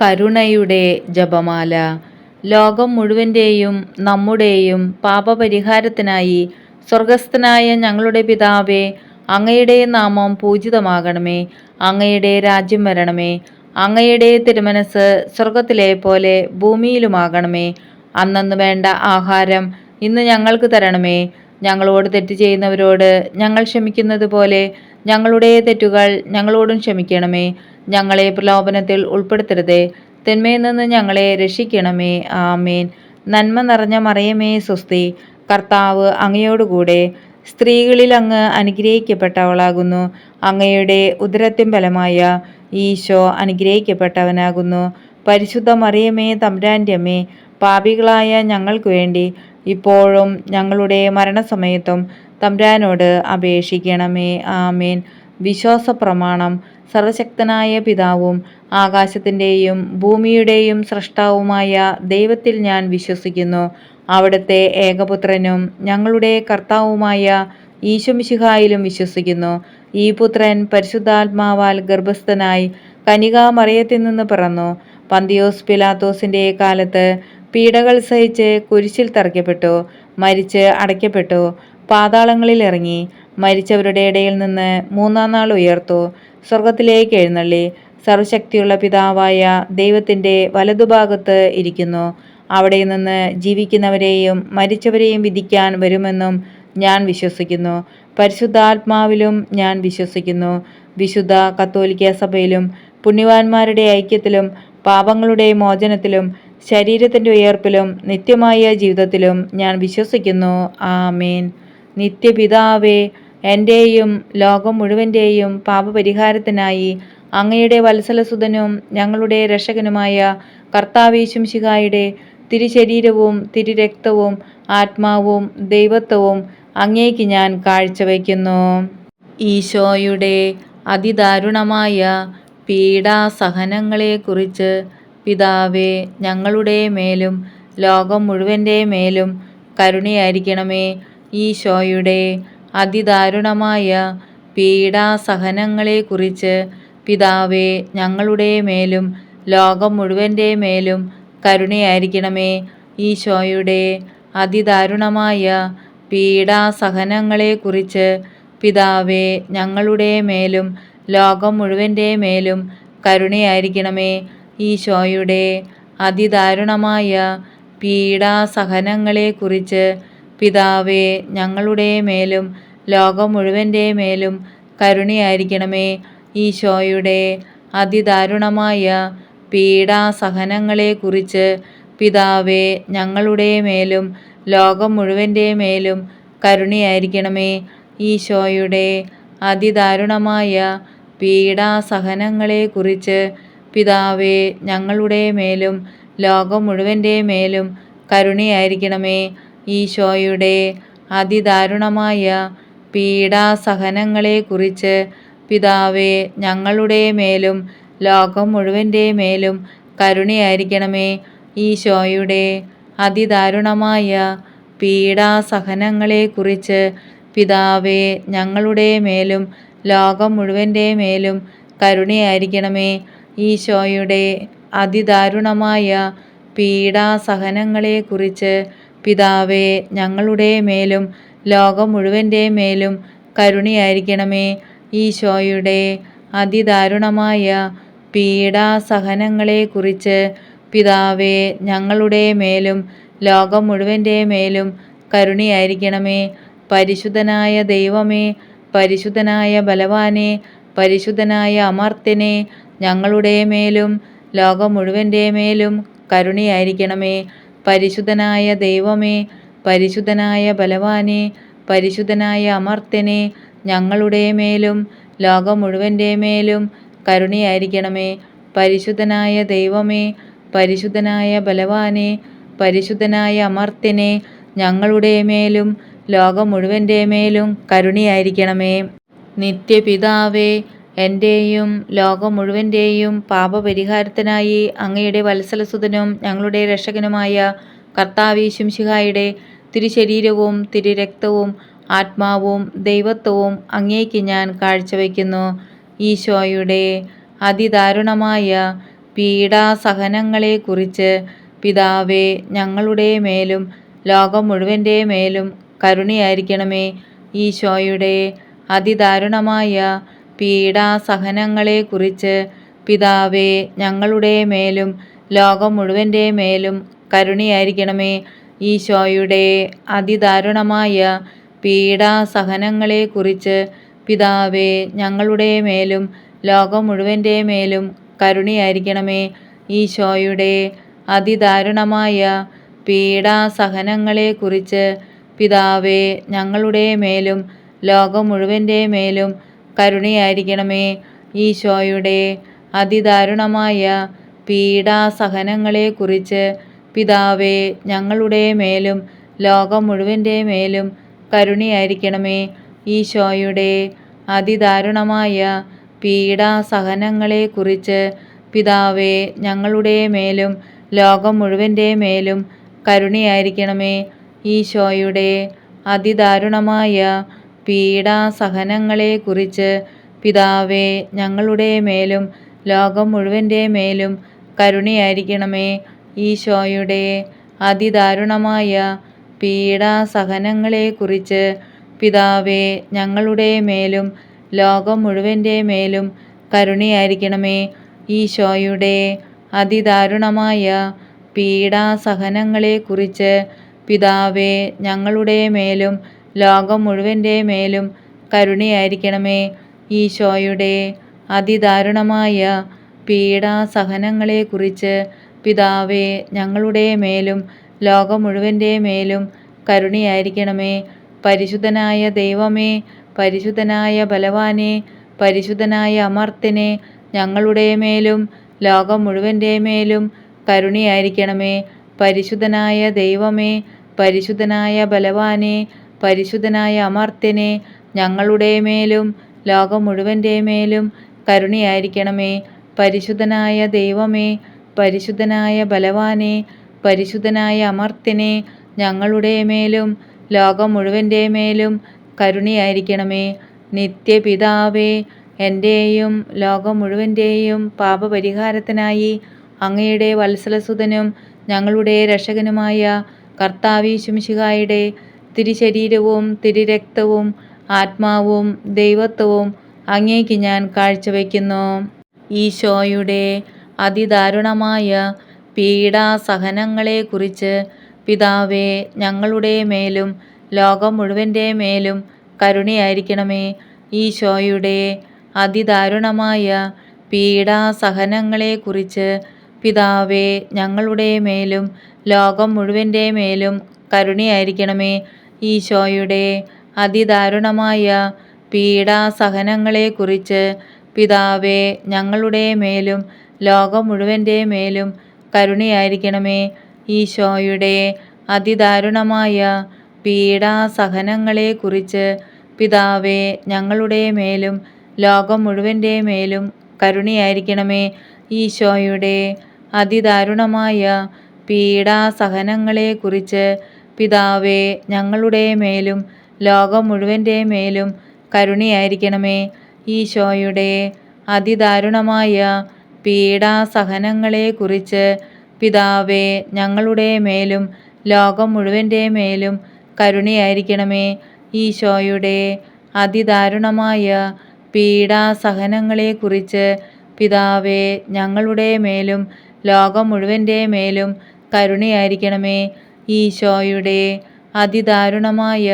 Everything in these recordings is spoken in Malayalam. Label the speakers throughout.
Speaker 1: കരുണയുടെ ജപമാല. ലോകം മുഴുവൻ്റെയും നമ്മുടെയും പാപപരിഹാരത്തിനായി സ്വർഗസ്ഥനായ ഞങ്ങളുടെ പിതാവേ, അങ്ങയുടെ നാമം പൂജിതമാകണമേ. അങ്ങയുടെ രാജ്യം വരണമേ. അങ്ങയുടെ തിരുമനസ് സ്വർഗത്തിലെ പോലെ ഭൂമിയിലുമാകണമേ. അന്നന്ന് വേണ്ട ആഹാരം ഇന്ന് ഞങ്ങൾക്ക് തരണമേ. ഞങ്ങളോട് തെറ്റ് ചെയ്യുന്നവരോട് ഞങ്ങൾ ക്ഷമിക്കുന്നത് പോലെ ഞങ്ങളുടെ തെറ്റുകൾ ഞങ്ങളോടും ക്ഷമിക്കണമേ. ഞങ്ങളെ പ്രലോഭനത്തിൽ ഉൾപ്പെടുത്തരുതേ, തിന്മയിൽ നിന്ന് ഞങ്ങളെ രക്ഷിക്കണമേ. ആമേൻ. നന്മ നിറഞ്ഞ മറിയമേ സ്വസ്തി, കർത്താവ് അങ്ങയോടുകൂടെ സ്ത്രീകളിൽ അങ്ങ് അനുഗ്രഹിക്കപ്പെട്ടവളാകുന്നു. അങ്ങയുടെ ഉദരത്തിൻ ഫലമായ ഈശോ അനുഗ്രഹിക്കപ്പെട്ടവനാകുന്നു. പരിശുദ്ധ മറിയമേ തമ്പുരാൻ്റെ അമ്മേ, പാപികളായ ഞങ്ങൾക്ക് വേണ്ടി ഇപ്പോഴും ഞങ്ങളുടെ മരണസമയത്തും തമ്പുരാനോട് അപേക്ഷിക്കണമേ. ആമേൻ. വിശ്വാസ പ്രമാണം. സർവശക്തനായ പിതാവും ആകാശത്തിൻ്റെയും ഭൂമിയുടെയും സ്രഷ്ടാവുമായ ദൈവത്തിൽ ഞാൻ വിശ്വസിക്കുന്നു. അവിടുത്തെ ഏകപുത്രനും ഞങ്ങളുടെ കർത്താവുമായ ഈശോമിശിഹായിലും വിശ്വസിക്കുന്നു. ഈ പുത്രൻ പരിശുദ്ധാത്മാവാൽ ഗർഭസ്ഥനായി കന്യകാമറിയത്തിൽ നിന്ന് പിറന്നു. പന്തിയോസ് പിലാത്തോസിൻ്റെ കാലത്ത് പീഡകൾ സഹിച്ച് കുരിശിൽ തറയ്ക്കപ്പെട്ടു, മരിച്ച് അടയ്ക്കപ്പെട്ടു, പാതാളങ്ങളിൽ ഇറങ്ങി, മരിച്ചവരുടെ ഇടയിൽ നിന്ന് മൂന്നാം നാൾ ഉയർത്തു, സ്വർഗത്തിലേക്ക് എഴുന്നള്ളി, സർവശക്തിയുള്ള പിതാവായ ദൈവത്തിൻ്റെ വലതുഭാഗത്ത് ഇരിക്കുന്നു. അവിടെ നിന്ന് ജീവിക്കുന്നവരെയും മരിച്ചവരെയും വിധിക്കാൻ വരുമെന്നും ഞാൻ വിശ്വസിക്കുന്നു. പരിശുദ്ധാത്മാവിലും ഞാൻ വിശ്വസിക്കുന്നു. വിശുദ്ധ കത്തോലിക്ക സഭയിലും പുണ്യവാന്മാരുടെ ഐക്യത്തിലും പാപങ്ങളുടെ മോചനത്തിലും ശരീരത്തിൻ്റെ ഉയർപ്പിലും നിത്യമായ ജീവിതത്തിലും ഞാൻ വിശ്വസിക്കുന്നു. ആമേൻ. നിത്യപിതാവേ, എൻ്റെയും ലോകം മുഴുവൻ്റെയും പാപപരിഹാരത്തിനായി അങ്ങയുടെ വത്സലസുതനും ഞങ്ങളുടെ രക്ഷകനുമായ കർത്താവീശുംശിഹായുടെ തിരുശരീരവും തിരുരക്തവും ആത്മാവും ദൈവത്വവും അങ്ങേക്ക് ഞാൻ കാഴ്ചവയ്ക്കുന്നു. ഈശോയുടെ അതിദാരുണമായ പീഡാസഹനങ്ങളെക്കുറിച്ച് പിതാവേ, ഞങ്ങളുടെ മേലും ലോകം മുഴുവൻ്റെ മേലും കരുണയായിരിക്കണമേ. ഈശോയുടെ അതിദാരുണമായ പീഡാസഹനങ്ങളെക്കുറിച്ച് പിതാവേ, ഞങ്ങളുടെ മേലും ലോകം മുഴുവൻ്റെ മേലും കരുണയായിരിക്കണമേ. ഈശോയുടെ അതിദാരുണമായ പീഡാസഹനങ്ങളെക്കുറിച്ച് പിതാവേ, ഞങ്ങളുടെ മേലും ലോകം മുഴുവൻ്റെ മേലും കരുണയായിരിക്കണമേ. ഈശോയുടെ അതിദാരുണമായ പീഡാസഹനങ്ങളെക്കുറിച്ച് പിതാവേ, ഞങ്ങളുടെ മേലും ലോകം മുഴുവൻ്റെ മേലും കരുണയായിരിക്കണമേ. ഈശോയുടെ അതിദാരുണമായ പീഡാസഹനങ്ങളെക്കുറിച്ച് പിതാവേ, ഞങ്ങളുടെ മേലും ലോകം മുഴുവൻ്റെ മേലും കരുണയായിരിക്കണമേ. ഈശോയുടെ അതിദാരുണമായ പീഡാസഹനങ്ങളെക്കുറിച്ച് പിതാവേ, ഞങ്ങളുടെ മേലും ലോകം മുഴുവൻ്റെ മേലും കരുണയായിരിക്കണമേ. ഈശോയുടെ അതിദാരുണമായ പീഡാസഹനങ്ങളെക്കുറിച്ച് പിതാവേ, ഞങ്ങളുടെ മേലും ലോകം മുഴുവൻ്റെ മേലും കരുണയായിരിക്കണമേ. ഈശോയുടെ അതിദാരുണമായ പീഡാസഹനങ്ങളെക്കുറിച്ച് പിതാവേ, ഞങ്ങളുടെ മേലും ലോകം മുഴുവൻ്റെ മേലും കരുണയായിരിക്കണമേ. ഈശോയുടെ അതിദാരുണമായ പീഡാസഹനങ്ങളെക്കുറിച്ച് പിതാവേ, ഞങ്ങളുടെ മേലും ലോകം മുഴുവൻ്റെ മേലും കരുണയായിരിക്കണമേ. ഈശോയുടെ അതിദാരുണമായ പീഡാസഹനങ്ങളെക്കുറിച്ച് പിതാവേ, ഞങ്ങളുടെ മേലും ലോകം മുഴുവൻ്റെ മേലും കരുണയായിരിക്കണമേ. പരിശുദ്ധനായ ദൈവമേ, പരിശുദ്ധനായ ബലവാനെ, പരിശുദ്ധനായ അമർത്യനെ, ഞങ്ങളുടെ മേലും ലോകം മുഴുവൻ്റെ മേലും കരുണയായിരിക്കണമേ. പരിശുദ്ധനായ ദൈവമേ, പരിശുദ്ധനായ ബലവാനെ, പരിശുദ്ധനായ അമർത്യനെ, ഞങ്ങളുടെ മേലും ലോകം മുഴുവൻ്റെ മേലും കരുണയായിരിക്കണമേ. പരിശുദ്ധനായ ദൈവമേ, പരിശുദ്ധനായ ബലവാനെ, പരിശുദ്ധനായ അമർത്യനെ, ഞങ്ങളുടെ മേലും ലോകം മുഴുവൻ്റെ മേലും കരുണയായിരിക്കണമേ. നിത്യപിതാവേ, എൻ്റെയും ലോകം മുഴുവൻ്റെയും പാപപരിഹാരത്തിനായി അങ്ങയുടെ വത്സലസുതനും ഞങ്ങളുടെ രക്ഷകനുമായ കർത്താവീശുംശിഹായുടെ തിരുശരീരവും തിരുരക്തവും ആത്മാവും ദൈവത്വവും അങ്ങേക്ക് ഞാൻ കാഴ്ചവയ്ക്കുന്നു. ഈശോയുടെ അതിദാരുണമായ പീഡാസഹനങ്ങളെക്കുറിച്ച് പിതാവേ ഞങ്ങളുടെ മേലും ലോകം മുഴുവൻ്റെ മേലും കരുണയായിരിക്കണമേ. ഈശോയുടെ അതിദാരുണമായ പീഡാസഹനങ്ങളെക്കുറിച്ച് പിതാവേ ഞങ്ങളുടെ മേലും ലോകം മുഴുവൻ്റെ മേലും കരുണയായിരിക്കണമേ. ഈശോയുടെ അതിദാരുണമായ പീഡാസഹനങ്ങളെക്കുറിച്ച് പിതാവേ ഞങ്ങളുടെ മേലും ലോകം മുഴുവൻ്റെ മേലും കരുണയായിരിക്കണമേ. ഈശോയുടെ അതിദാരുണമായ പീഡാസഹനങ്ങളെക്കുറിച്ച് പിതാവേ ഞങ്ങളുടെ മേലും ലോകം മുഴുവൻ്റെ മേലും കരുണയായിരിക്കണമേ. ഈശോയുടെ അതിദാരുണമായ പീഡാസഹനങ്ങളെക്കുറിച്ച് പിതാവേ ഞങ്ങളുടെ മേലും ലോകം മുഴുവൻ്റെ മേലും കരുണയായിരിക്കണമേ. ഈശോയുടെ അതിദാരുണമായ പീഡാസഹനങ്ങളെക്കുറിച്ച് പിതാവേ ഞങ്ങളുടെ മേലും ലോകം മുഴുവൻ്റെ മേലും കരുണയായിരിക്കണമേ. ഈശോയുടെ അതിദാരുണമായ പീഡാസഹനങ്ങളെക്കുറിച്ച് പിതാവേ ഞങ്ങളുടെ മേലും ലോകം മുഴുവൻ്റെ മേലും കരുണയായിരിക്കണമേ. ഈശോയുടെ അതിദാരുണമായ പീഡാസഹനങ്ങളെക്കുറിച്ച് പിതാവേ ഞങ്ങളുടെ മേലും ലോകം മുഴുവൻ്റെ മേലും കരുണയായിരിക്കണമേ. ഈശോയുടെ അതിദാരുണമായ പീഡാസഹനങ്ങളെക്കുറിച്ച് പിതാവേ ഞങ്ങളുടെ മേലും ലോകം മുഴുവൻ്റെ മേലും കരുണയായിരിക്കണമേ. ഈശോയുടെ അതിദാരുണമായ പീഡാസഹനങ്ങളെക്കുറിച്ച് പിതാവേ ഞങ്ങളുടെ മേലും ലോകം മുഴുവൻ്റെ മേലും കരുണയായിരിക്കണമേ. പരിശുദ്ധനായ ദൈവമേ, പരിശുദ്ധനായ ബലവാനെ, പരിശുദ്ധനായ അമർത്യനെ, ഞങ്ങളുടെ മേലും ലോകം മുഴുവൻ്റെ മേലും കരുണയായിരിക്കണമേ. പരിശുദ്ധനായ ദൈവമേ, പരിശുദ്ധനായ ബലവാനെ, പരിശുദ്ധനായ അമർത്യനെ, ഞങ്ങളുടെ മേലും ലോകം മുഴുവൻ്റെ മേലും കരുണയായിരിക്കണമേ. പരിശുദ്ധനായ ദൈവമേ, പരിശുദ്ധനായ ബലവാനെ, പരിശുദ്ധനായ അമർത്യനെ, ഞങ്ങളുടെ മേലും ലോകം മുഴുവൻ്റെ മേലും കരുണയായിരിക്കണമേ. നിത്യപിതാവേ, എൻ്റെയും ലോകം മുഴുവൻ്റെയും പാപപരിഹാരത്തിനായി അങ്ങയുടെ വത്സലസുതനും ഞങ്ങളുടെ രക്ഷകനുമായ കർത്താവീശുമിശിഹായുടെ തിരുശരീരവും തിരുരക്തവും ആത്മാവും ദൈവത്വവും അങ്ങേക്ക് ഞാൻ കാഴ്ചവെക്കുന്നു. ഈശോയുടെ അതിദാരുണമായ പീഡാസഹനങ്ങളെക്കുറിച്ച് പിതാവേ ഞങ്ങളുടെ മേലും ലോകം മുഴുവൻ്റെ മേലും കരുണയായിരിക്കണമേ. ഈശോയുടെ അതിദാരുണമായ പീഡാസഹനങ്ങളെക്കുറിച്ച് പിതാവേ ഞങ്ങളുടെ മേലും ലോകം മുഴുവൻ്റെ മേലും കരുണയായിരിക്കണമേ. ഈശോയുടെ അതിദാരുണമായ പീഡാസഹനങ്ങളെക്കുറിച്ച് പിതാവേ ഞങ്ങളുടെ മേലും ലോകം മുഴുവൻ്റെ മേലും കരുണയായിരിക്കണമേ. ഈശോയുടെ അതിദാരുണമായ പീഡാസഹനങ്ങളെക്കുറിച്ച് പിതാവേ ഞങ്ങളുടെ മേലും ലോകം മുഴുവൻ്റെ മേലും കരുണയായിരിക്കണമേ. ഈശോയുടെ അതിദാരുണമായ പീഡാസഹനങ്ങളെക്കുറിച്ച് പിതാവേ ഞങ്ങളുടെ മേലും ലോകം മുഴുവൻ്റെ മേലും കരുണയായിരിക്കണമേ. ഈശോയുടെ അതിദാരുണമായ പീഡാസഹനങ്ങളെക്കുറിച്ച് പിതാവേ ഞങ്ങളുടെ മേലും ലോകം മുഴുവൻ്റെ മേലും കരുണയായിരിക്കണമേ. ഈശോയുടെ അതിദാരുണമായ പീഡാസഹനങ്ങളെക്കുറിച്ച് പിതാവേ ഞങ്ങളുടെ മേലും ലോകം മുഴുവൻ്റെ മേലും കരുണയായിരിക്കണമേ. ഈശോയുടെ അതിദാരുണമായ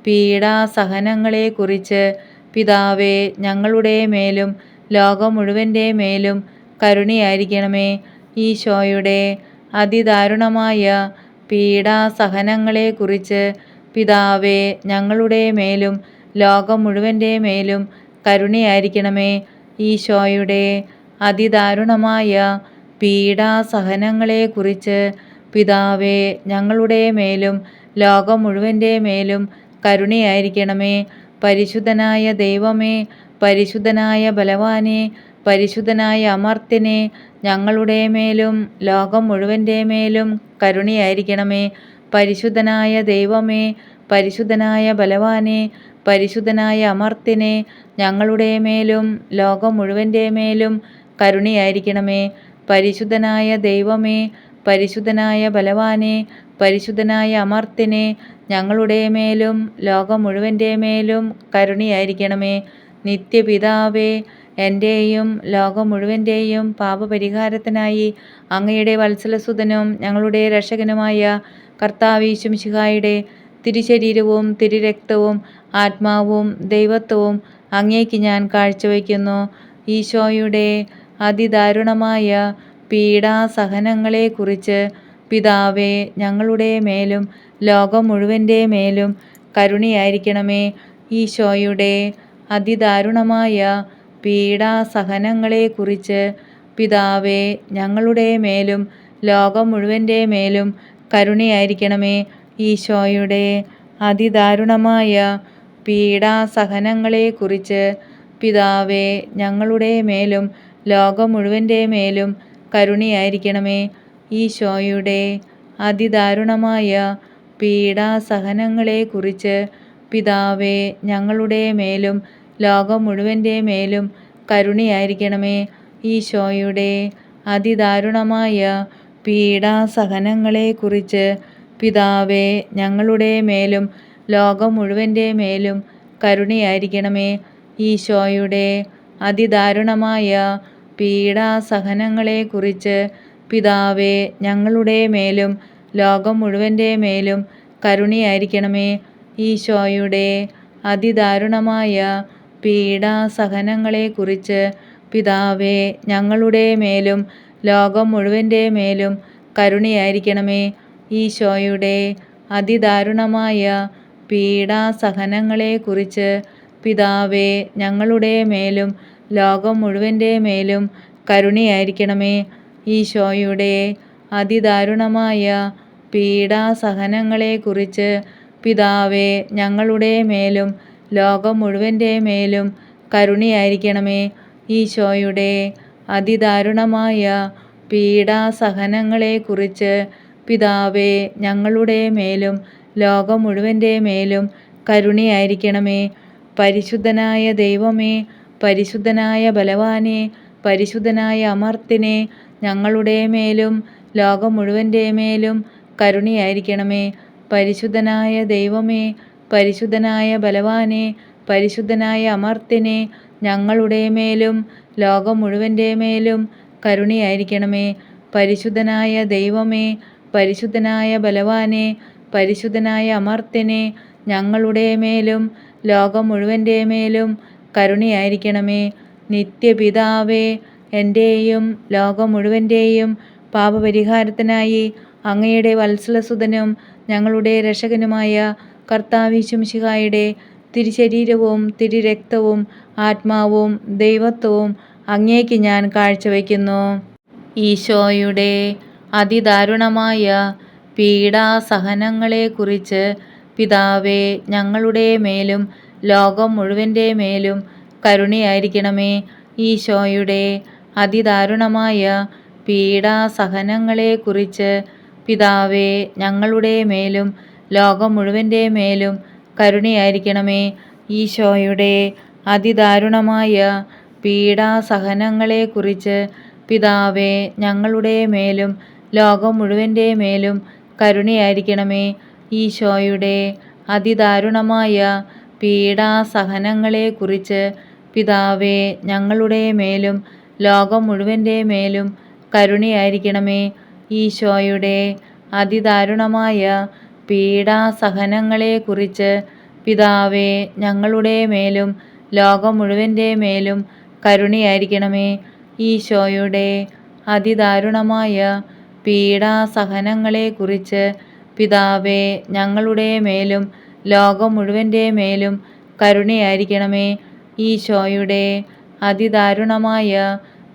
Speaker 1: പീഡാസഹനങ്ങളെക്കുറിച്ച് പിതാവേ ഞങ്ങളുടെ മേലും ലോകം മുഴുവൻ്റെ മേലും കരുണയായിരിക്കണമേ. ഈശോയുടെ അതിദാരുണമായ പീഡാസഹനങ്ങളെക്കുറിച്ച് പിതാവേ ഞങ്ങളുടെ മേലും ലോകം മുഴുവൻ്റെ മേലും കരുണയായിരിക്കണമേ. ഈശോയുടെ അതിദാരുണമായ പീഡാസഹനങ്ങളെക്കുറിച്ച് പിതാവേ ഞങ്ങളുടെ മേലും ലോകം മുഴുവൻ്റെ മേലും കരുണയായിരിക്കണമേ. പരിശുദ്ധനായ ദൈവമേ, പരിശുദ്ധനായ ബലവാനെ, പരിശുദ്ധനായ അമർത്യനെ, ഞങ്ങളുടെ മേലും ലോകം മുഴുവൻ്റെ മേലും കരുണയായിരിക്കണമേ. പരിശുദ്ധനായ ദൈവമേ, പരിശുദ്ധനായ ബലവാനെ, പരിശുദ്ധനായ അമർത്യനെ, ഞങ്ങളുടെ മേലും ലോകം മുഴുവൻ്റെ മേലും കരുണയായിരിക്കണമേ. പരിശുദ്ധനായ ദൈവമേ, പരിശുദ്ധനായ ബലവാനെ, പരിശുദ്ധനായ അമർത്യനെ, ഞങ്ങളുടെ മേലും ലോകം മുഴുവൻ്റെ മേലും കരുണയായിരിക്കണമേ. നിത്യപിതാവേ, എൻ്റെയും ലോകം മുഴുവൻ്റെയും പാപപരിഹാരത്തിനായി അങ്ങയുടെ വത്സലസുതനും ഞങ്ങളുടെ രക്ഷകനുമായ കർത്താവ് മിശിഹായുടെ തിരുശരീരവും തിരുരക്തവും ആത്മാവും ദൈവത്വവും അങ്ങേക്ക് ഞാൻ കാഴ്ചവെക്കുന്നു. ഈശോയുടെ അതിദാരുണമായ പീഡാസഹനങ്ങളെക്കുറിച്ച് പിതാവേ, ഞങ്ങളുടെ മേലും ലോകം മുഴുവൻ്റെ മേലും കരുണയായിരിക്കണമേ. ഈശോയുടെ അതിദാരുണമായ പീഡാസഹനങ്ങളെക്കുറിച്ച് പിതാവേ, ഞങ്ങളുടെ മേലും ലോകം മുഴുവൻ്റെ മേലും കരുണയായിരിക്കണമേ. ഈശോയുടെ അതിദാരുണമായ പീഡാസഹനങ്ങളെക്കുറിച്ച് പിതാവേ, ഞങ്ങളുടെ മേലും ലോകം മുഴുവൻ്റെ മേലും കരുണയായിരിക്കണമേ. ഈശോയുടെ അതിദാരുണമായ പീഡാസഹനങ്ങളെക്കുറിച്ച് പിതാവേ, ഞങ്ങളുടെ മേലും ലോകം മുഴുവൻ്റെ മേലും കരുണയായിരിക്കണമേ. ഈശോയുടെ അതിദാരുണമായ പീഡാസഹനങ്ങളെക്കുറിച്ച് പിതാവേ, ഞങ്ങളുടെ മേലും ലോകം മുഴുവൻ്റെ മേലും കരുണയായിരിക്കണമേ. ഈശോയുടെ അതിദാരുണമായ പീഡാസഹനങ്ങളെക്കുറിച്ച് പിതാവേ, ഞങ്ങളുടെ മേലും ലോകം മുഴുവൻ്റെ മേലും കരുണയായിരിക്കണമേ. ഈശോയുടെ അതിദാരുണമായ പീഡാസഹനങ്ങളെക്കുറിച്ച് പിതാവേ, ഞങ്ങളുടെ മേലും ലോകം മുഴുവൻ്റെ മേലും കരുണയായിരിക്കണമേ. ഈശോയുടെ അതിദാരുണമായ പീഡാസഹനങ്ങളെക്കുറിച്ച് പിതാവേ, ഞങ്ങളുടെ മേലും ലോകം മുഴുവൻ്റെ മേലും കരുണയായിരിക്കണമേ. ഈശോയുടെ അതിദാരുണമായ പീഡാസഹനങ്ങളെക്കുറിച്ച് പിതാവേ, ഞങ്ങളുടെ മേലും ലോകം മുഴുവൻ്റെ മേലും കരുണയായിരിക്കണമേ. ഈശോയുടെ അതിദാരുണമായ പീഡാസഹനങ്ങളെക്കുറിച്ച് പിതാവേ, ഞങ്ങളുടെ മേലും ലോകം മുഴുവൻ്റെ മേലും കരുണയായിരിക്കണമേ. പരിശുദ്ധനായ ദൈവമേ, പരിശുദ്ധനായ ബലവാനെ, പരിശുദ്ധനായ അമർത്യനെ, ഞങ്ങളുടെ മേലും ലോകം മുഴുവൻ്റെ മേലും കരുണയായിരിക്കണമേ. പരിശുദ്ധനായ ദൈവമേ, പരിശുദ്ധനായ ബലവാനെ, പരിശുദ്ധനായ അമർത്യനെ, ഞങ്ങളുടെ മേലും ലോകം മുഴുവൻ്റെ മേലും കരുണയായിരിക്കണമേ. പരിശുദ്ധനായ ദൈവമേ, പരിശുദ്ധനായ ബലവാനെ, പരിശുദ്ധനായ അമർത്യനെ, ഞങ്ങളുടെ മേലും ലോകം മുഴുവൻ്റെ മേലും കരുണയായിരിക്കണമേ. നിത്യപിതാവേ, എൻ്റെയും ലോകം മുഴുവൻ്റെയും പാപപരിഹാരത്തിനായി അങ്ങയുടെ വത്സലസുതനും ഞങ്ങളുടെ രക്ഷകനുമായ കർത്താവ് മിശിഹായുടെ തിരുശരീരവും തിരുരക്തവും ആത്മാവും ദൈവത്വവും അങ്ങേക്ക് ഞാൻ കാഴ്ചവെക്കുന്നു. ഈശോയുടെ അതിദാരുണമായ പീഡാസഹനങ്ങളെക്കുറിച്ച് പിതാവേ, ഞങ്ങളുടെ മേലും ലോകം മുഴുവൻ്റെ മേലും കരുണയായിരിക്കണമേ. ഈശോയുടെ അതിദാരുണമായ പീഡാസഹനങ്ങളെക്കുറിച്ച് പിതാവേ, ഞങ്ങളുടെ മേലും ലോകം മുഴുവൻ്റെ മേലും കരുണയായിരിക്കണമേ. ഈശോയുടെ അതിദാരുണമായ പീഡാസഹനങ്ങളെക്കുറിച്ച് പിതാവേ, ഞങ്ങളുടെ മേലും ലോകം മുഴുവൻ്റെ മേലും കരുണയായിരിക്കണമേ. ഈശോയുടെ അതിദാരുണമായ പീഡാസഹനങ്ങളെക്കുറിച്ച് പിതാവേ, ഞങ്ങളുടെ മേലും ലോകം മുഴുവൻ്റെ മേലും കരുണയായിരിക്കണമേ. ഈശോയുടെ അതിദാരുണമായ പീഡാസഹനങ്ങളെക്കുറിച്ച് പിതാവേ, ഞങ്ങളുടെ മേലും ലോകം മുഴുവൻ്റെ മേലും കരുണയായിരിക്കണമേ. ഈശോയുടെ അതിദാരുണമായ പീഡാസഹനങ്ങളെക്കുറിച്ച് പിതാവേ, ഞങ്ങളുടെ മേലും ലോകം മുഴുവൻ്റെ മേലും കരുണയായിരിക്കണമേ. ഈശോയുടെ അതിദാരുണമായ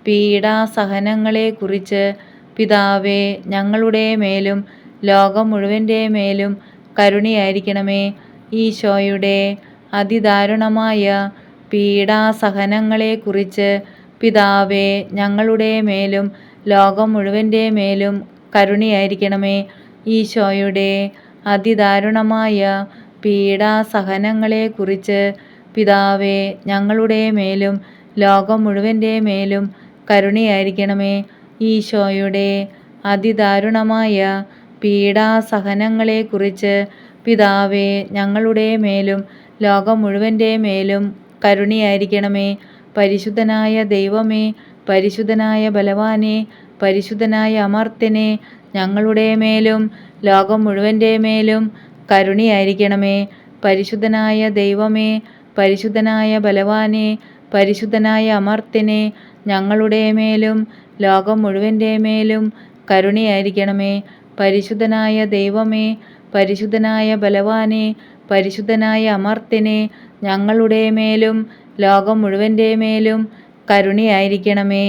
Speaker 1: പീഡാസഹനങ്ങളെക്കുറിച്ച് പിതാവേ, ഞങ്ങളുടെ മേലും ലോകം മുഴുവൻ്റെ മേലും കരുണയായിരിക്കണമേ. ഈശോയുടെ അതിദാരുണമായ പീഡാസഹനങ്ങളെക്കുറിച്ച് പിതാവേ, ഞങ്ങളുടെ മേലും ലോകം മുഴുവൻ്റെ മേലും കരുണയായിരിക്കണമേ. ഈശോയുടെ അതിദാരുണമായ പീഡാസഹനങ്ങളെക്കുറിച്ച് പിതാവേ, ഞങ്ങളുടെ മേലും ലോകം മുഴുവൻ്റെ മേലും കരുണയായിരിക്കണമേ. ഈശോയുടെ അതിദാരുണമായ പീഡാസഹനങ്ങളെക്കുറിച്ച് പിതാവേ, ഞങ്ങളുടെ മേലും ലോകം മുഴുവൻ്റെ മേലും കരുണയായിരിക്കണമേ. പരിശുദ്ധനായ ദൈവമേ, പരിശുദ്ധനായ ബലവാനെ, പരിശുദ്ധനായ അമർത്യനെ, ഞങ്ങളുടെ മേലും ലോകം മുഴുവൻ്റെ മേലും കരുണയായിരിക്കണമേ. പരിശുദ്ധനായ ദൈവമേ, പരിശുദ്ധനായ ബലവാനെ, പരിശുദ്ധനായ അമർത്യനെ, ഞങ്ങളുടെ മേലും ലോകം മുഴുവൻ്റെ മേലും കരുണയായിരിക്കണമേ. പരിശുദ്ധനായ ദൈവമേ, പരിശുദ്ധനായ ബലവാനെ, പരിശുദ്ധനായ അമർത്യനെ, ഞങ്ങളുടെ മേലും ലോകം മുഴുവൻ്റെ മേലും കരുണയായിരിക്കണമേ.